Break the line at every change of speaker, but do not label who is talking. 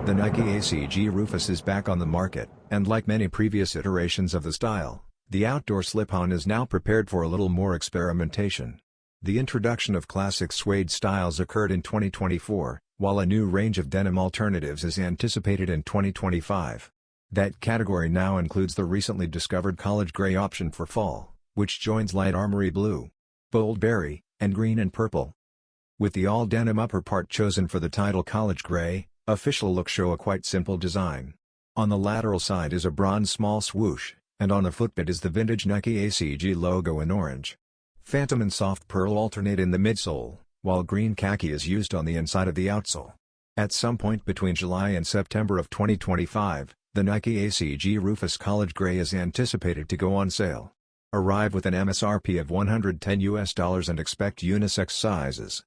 The Nike ACG Rufus is back on the market, and like many previous iterations of the style, the outdoor slip-on is now prepared for a little more experimentation. The introduction of classic suede styles occurred in 2024, while a new range of denim alternatives is anticipated in 2025. That category now includes the recently discovered college gray option for fall, which joins light armory blue, bold berry, and green and purple. With the all-denim upper part chosen for the title college gray, official looks show a quite simple design. On the lateral side is a bronze small swoosh, and on the footbed is the vintage Nike ACG logo in orange. Phantom and soft pearl alternate in the midsole, while green khaki is used on the inside of the outsole. At some point between July and September of 2025, the Nike ACG Rufus College Gray is anticipated to go on sale. Arrive with an MSRP of $110 US and expect unisex sizes.